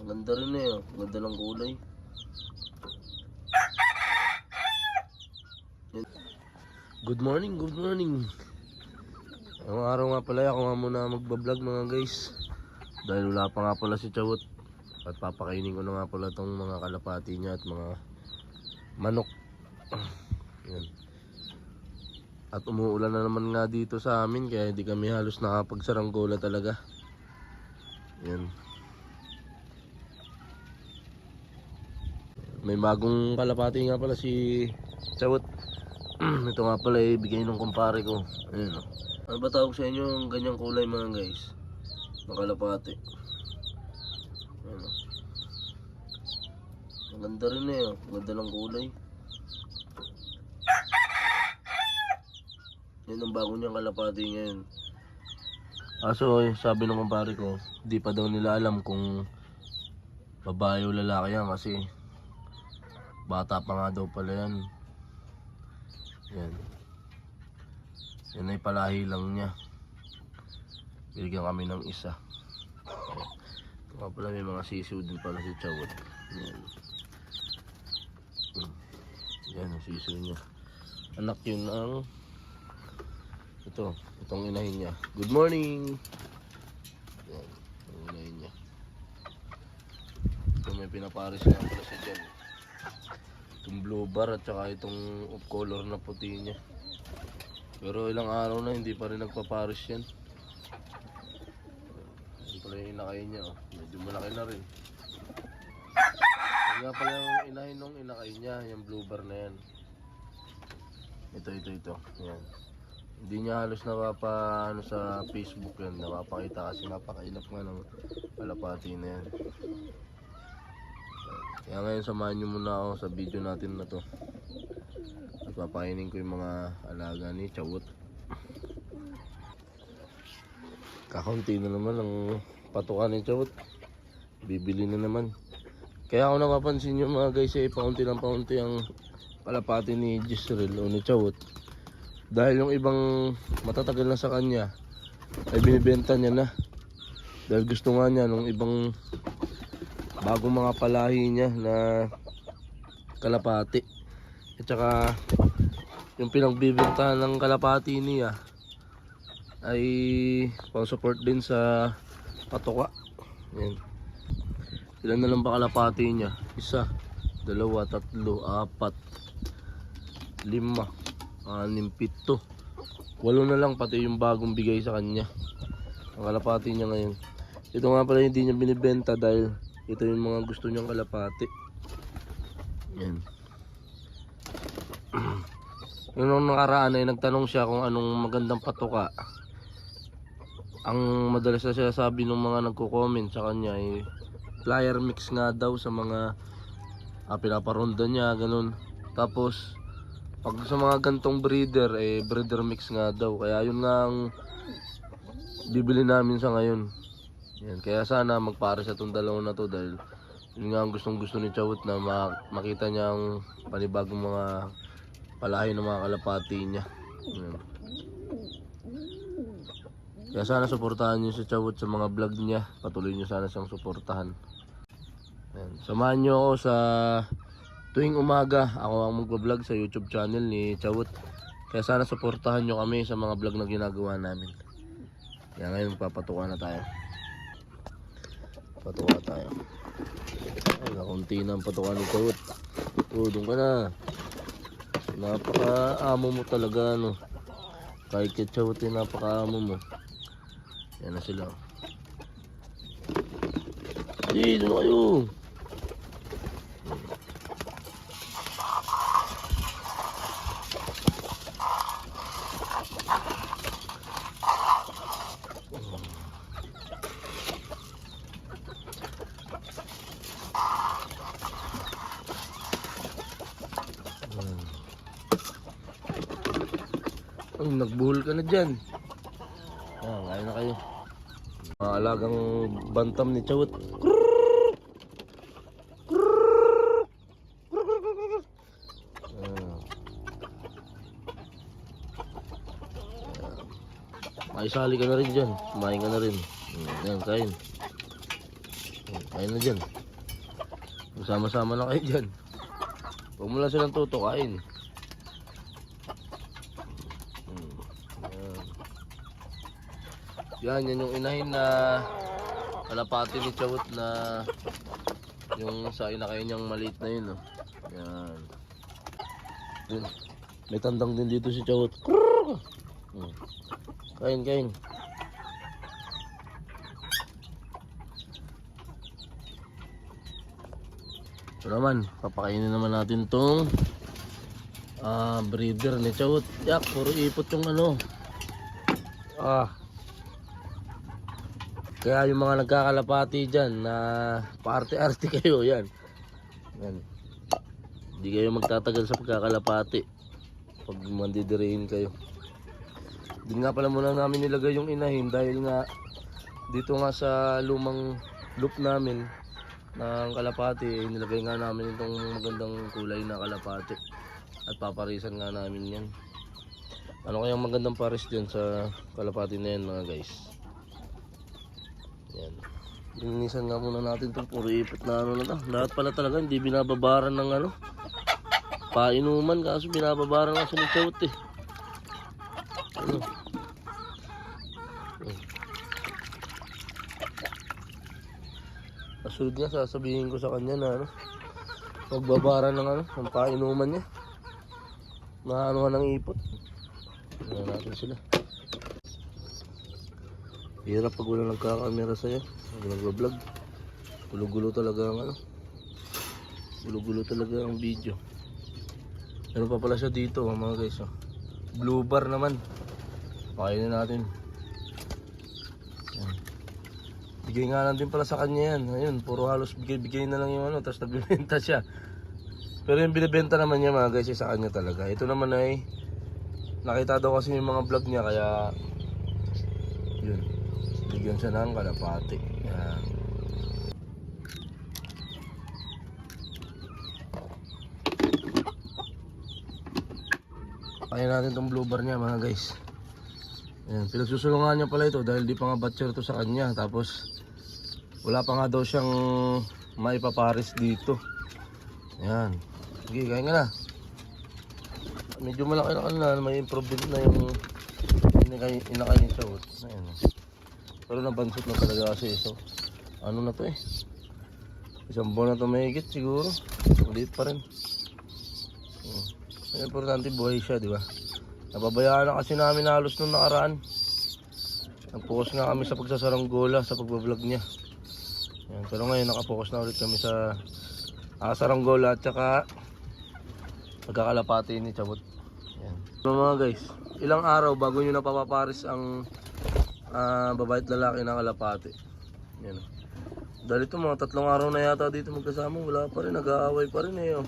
Maganda rin eh, oh. Maganda ng kulay. Good morning, good morning. Ang araw nga pala, ako nga muna magbablog mga guys. Dahil wala pa nga pala si Chawot. At papakainin ko na nga pala tong mga kalapati niya at mga manok. Yan. At umuulan na naman nga dito sa amin, kaya hindi kami halos nakapagsaranggola talaga. Yan. May bagong kalapati nga pala si Chawot. Ito nga pala bigay ng kumpare ko. Ayun, oh. Ano ba tawag sa inyo yung ganyang kulay mga guys? Ng kalapati. Ayun, oh. Maganda rin eh, oh. Maganda ng kulay. Yan ang bago niyang kalapati ngayon. Kaso sabi ng kumpare ko, di pa daw nila alam kung babae o lalaki yan kasi bata pa nga daw pala yan. Yan. Yan ay palahi lang niya. Binigyan kami ng isa. Ito nga pala, may mga sisiw din pala si Chawot. Yan. Yan ang sisiw niya. Anak yun ang itong inahin niya. Good morning. Yan, itong inahin niya. Ito may pinaparis nga pala siya dyan. Itong blue bar at saka itong off color na puti niya. Pero ilang araw na hindi pa rin nagpaparis yan. Yan pala yung inakay niya, oh. Medyo malaki na rin. Yan nga pala yung inahin nung inakay niya, yung blue bar na yan. Ito. Yan. Hindi niya halos napapa sa Facebook yan, napapakita kasi napakailap nga ng kalapati na yan. Kaya ngayon samahan nyo muna ako sa video natin na to. At papainin ko yung mga alaga ni Chawot. Kakaunti na naman ang patukan ni Chawot. Bibili na naman. Kaya ako napapansin nyo mga guys, paunti ng paunti ang kalapati ni Jisrael o ni Chawot. Dahil yung ibang matatagal na sa kanya ay binibenta niya na. Dahil gusto nga niya nung ibang bagong mga palahi niya na kalapati. At saka yung pinagbibentahan ng kalapati niya ay pang support din sa patuka. Yan. Ilan na lang ba kalapati niya? 1, 2, 3, 4, 5, 6, 7, 8 na lang pati yung bagong bigay sa kanya. Ang kalapati niya ngayon. Ito nga pala hindi niya binibenta dahil ito yung mga gusto niyang kalapati. Yan. Yung nakaraan ay nagtanong siya kung anong magandang patuka. Ang madalas na siya sabi ng mga nagko-comment sa kanya ay flyer mix nga daw sa mga pinaparonda niya, ganun. Tapos pag sa mga gantong breeder breeder mix nga daw. Kaya yun nga ang bibili namin sa ngayon. Yan, kaya sana magpares sa itong dalawa na to dahil yun nga ang gustong gusto ni Chawot na makita niya ang panibagong mga palahi ng mga kalapati niya. Yan. Kaya sana suportahan niyo si Chawot sa mga vlog niya. Patuloy niyo sana siyang suportahan. Yan. Samahan niyo ako sa tuwing umaga. Ako ang magbablog sa YouTube channel ni Chawot. Kaya sana suportahan niyo kami sa mga vlog na ginagawa namin. Kaya ngayon papatukan na tayo. Patuka tayo. Ay, nakunti na ang patuka ni Chawot. Doon ka na. Napaka-amo mo talaga, no. Kahit kay Chawot napaka-amo mo. Yan na sila. Doon na kayo. Ay, nagbuhol ka na dyan. Kaya na kayo. Mga alagang bantam ni Chawot. Ay, sali ka na rin dyan. Kumain ka na rin. Yan, kain. Kain na dyan. Sama-sama na kayo dyan. Huwag mo lang silang tutukain. Yan yung inahin na kalapati ni Chawot na yung sa inakain niyang maliit na yun. Oh. Yan. Yun. May tandang din dito si Chawot. Kain, kain. Ito naman, papakainin naman natin tong breeder ni Chawot. Yak, puro ipot yung ano. Kaya yung mga nagkakalapati dyan na paarte-arte kayo, yan. Yan. Hindi kayo magtatagal sa pagkakalapati pag mandidirihin kayo. Din nga pala muna namin nilagay yung inahin dahil nga dito nga sa lumang loop namin ng kalapati, nilagay nga namin itong magandang kulay na kalapati at paparisan nga namin yan. Ano kayang magandang paris dyan sa kalapati na yan mga guys? Yan. Linisan nga muna natin itong puro ipot na ano na to. Lahat pala talaga hindi binababaran ng ano painuman, kaso binababaran nga sa ni Chawot eh. Ano? Kasunod nga sasabihin ko sa kanya na ano, magbabaran ng ano, ng painuman niya. Maanuhan ng ipot. Tingnan natin sila. Hirap pag wala nagkakamera sa'yo. Pag nagbablog. Gulo-gulo talaga ang ano. Gulo-gulo talaga ang video. Ano pa pala siya dito mga guys. Oh. Blue bar naman. Pakainin natin. Yan. Bigay nga lang din pala sa kanya yan. Ayun, puro halos bigay-bigay na lang yung ano. Tapos nagbibenta siya. Pero yung binibenta naman niya mga guys sa kanya talaga. Ito naman ay nakita daw kasi yung mga vlog niya kaya yun. Bigyan siya ng kalapati. Yan. Kaya natin tong blue bar niya mga guys. Yan. Pinagsusulungan niya pala ito dahil di pa nga batcher to sa kanya. Tapos wala pa nga daw siyang maipaparis dito. Yan. Sige, kain ka na. Medyo malaki na may improvement na yung inakay ni Chawot. Ayan. Pero nabansot na talaga kasi. So, ano na to eh. Isang buwan na to may higit siguro. Ulit pa rin. Importante buhay siya, di ba? Napabayaan na kasi namin halos nung nakaraan. Nag-focus nga kami sa pagsasaranggola, sa pagbablog niya. Ayan. Pero ngayon nakapokus na ulit kami sa saranggola at saka pagkakalapati ni Chawot. Ayan. So mga guys, ilang araw bago nyo napapaparis ang babae at lalaki ng kalapati. Yan. Dahil ito mga 3 araw na yata dito magkasama, wala pa rin, nag-aaway pa rin eh. Oh.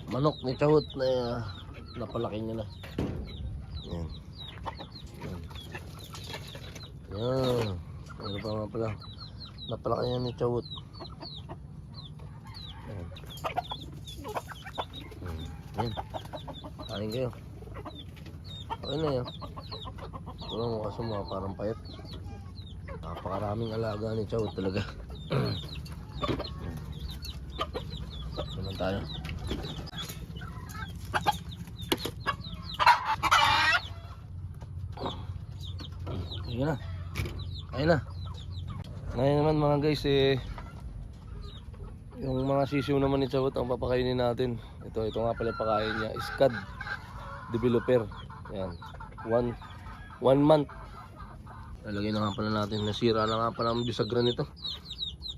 Manok ni Chawot na napalaki niya na. Yan. Yan. Yan. Ano pa nga pala? Napalaki niya ni Chawot. Yan. Yan. Kain kayo. Okay na yan. Wala mo kasi mga parang payat. Napakaraming alaga ni Chawot talaga. Naman tayo. Ayun na. Ayun na. Ngayon naman mga guys yung mga sisiw naman ni Chawot ang papakainin natin. Ito nga pala pakain niya. Scad developer. Yan. 1 month. Lalagay na nga pala natin. Nasira na nga pala ang bisagra nito.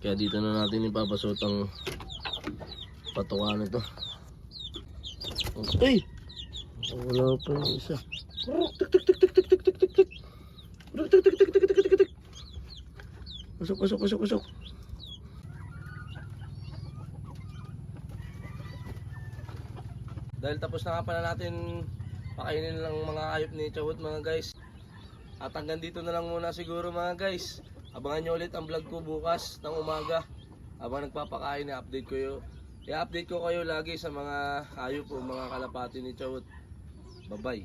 Kaya dito na natin ipapasot ang patukan nito. Ay! Wala pa yung isa. Pasok. Dahil tapos na nga pala natin pakainin lang mga ayop ni Chawot mga guys. At hanggang dito na lang muna siguro mga guys. Abangan nyo ulit ang vlog ko bukas ng umaga. Habang nagpapakain, i-update ko kayo lagi sa mga hayop o mga kalapati ni Chawot. Bye-bye.